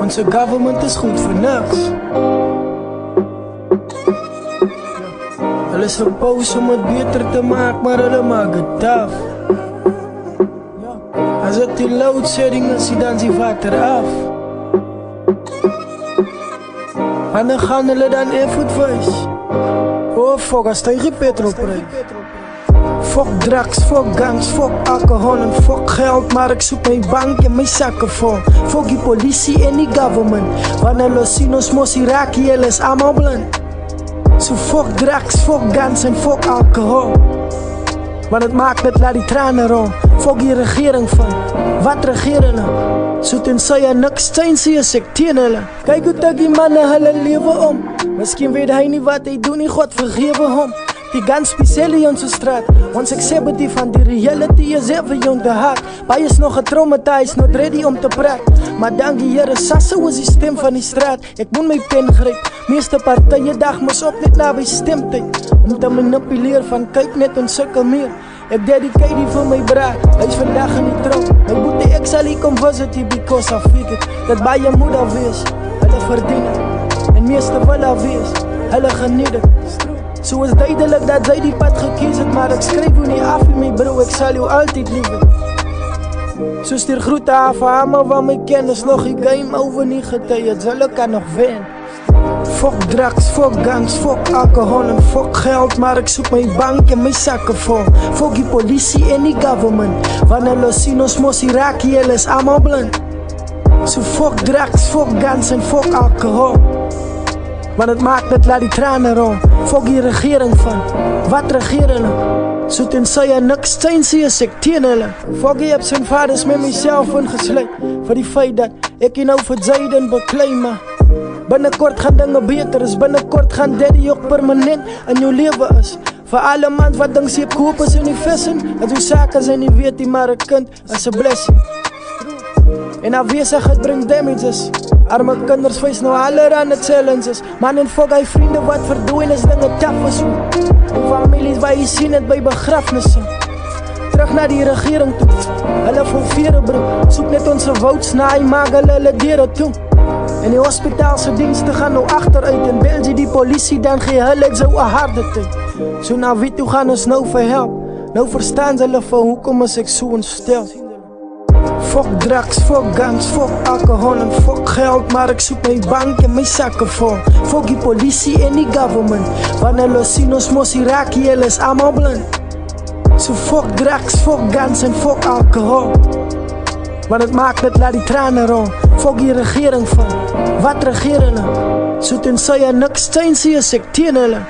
Onze government is goed voor niks. Hulle is supposed om het beter te maken, maar hulle maak het taf. Als het die loadshedding is, dan zie water af. Wanneer gaan hulle dan even wijs? Oh fuck, als hij geen petrol krijgt. Fuck drugs, fuck gangs, fuck alcohol en fuck geld. Maar ik zoek mijn bank en mijn zakken vol. Fuck die politie en die government. Wanneer los zien ons mos Iraki, hulle is allemaal blind. So fuck drugs, fuck guns en fuck alcohol. Want het maakt het, laat die tranen rol. Fuck die regering van, wat regeren hulle? So tensy jy niks steun sê as ek teen hulle. Kyk hoe tik die manne hulle lewe om. Miskien weet hy nie wat hy doen nie, God vergewe hom. Die guns spesiaal in onze straat. Ons acceptie van die reality is even on the heart. Baie is nog getraumatized, not ready om te praat. Maar dank die Here, Sasso is die stem van die straat. Ek moet my pen gryp. Meeste partye dag mos op net na by stemtyd. Om te manipuleer van kyk net ons sukkel meer. Ek dedicate die vir my bra, hy is vandag in die trouw. My boete, ek sal hier kom visit hier because I figure dat baie moet daar wees, hulle verdien het. En meeste wil daar wees, hulle geniet het. So is duidelik dat sy die pad gekies het, maar ek skryf jou nie af in my bro, ek sal jou altyd lief het. So stuur groete af vir allemaal wat my ken, is nog die game over nie getij het, hulle kan nog wen. Fuck drugs, fuck gangs, fuck alcohol en fuck geld. Maar ik zoek mijn bank en mijn zakken vol. Fuck die politie en die government. Wanneer hulle sien ons mos Iraki, hulle is allemaal blind. So fuck drugs, fuck guns en fuck alcohol. Want het maakt het, laat die tranen rol. Fuck die regering van, wat regeren hulle? So tensy jy niks steun sê as ek teen hulle. Fuck die ups en vaders met myself ingesluit. Vir die feit dat ek hier nou vir Zayden beklei, maar binnenkort gaan dinge beter is, binnenkort gaan daddy ook permanent in jou leven is. Voor alle man wat ding seep koop is in die vissen, dat jou zaken zijn nie weet die maar een kind is een blessing. En afwezigheid brengt damages. Arme kinders wees nou allerhande challenges. Man en fuck hy vrienden wat verdooien is dinge taf is. En families waar jy sien het by begrafnissen. Terug naar die regering toe, hulle volveren bro. Soek net onze wouds na, hy maak hulle deren toe. En die hospitaalse diensten gaan nou achteruit. En bel jy die politie, dan gee hulle ek so een harde tyd. So nou weet hoe gaan ons nou verhelp. Nou verstaan hulle van hoekom is ek so ontstel. Fuck drugs, fuck gangs, fuck alcohol en fuck geld. Maar ek soek my bank en my zakken vol. Fuck die politie en die government. Wanneer hulle sien ons mos Iraki, hulle is allemaal blind. So fuck drugs, fuck guns en fuck alcohol. Want het maakt het, laat die tranen rol. Fuck die regering van, wat regeren hulle? So tensy jy niks steun sê as ek teen hulle.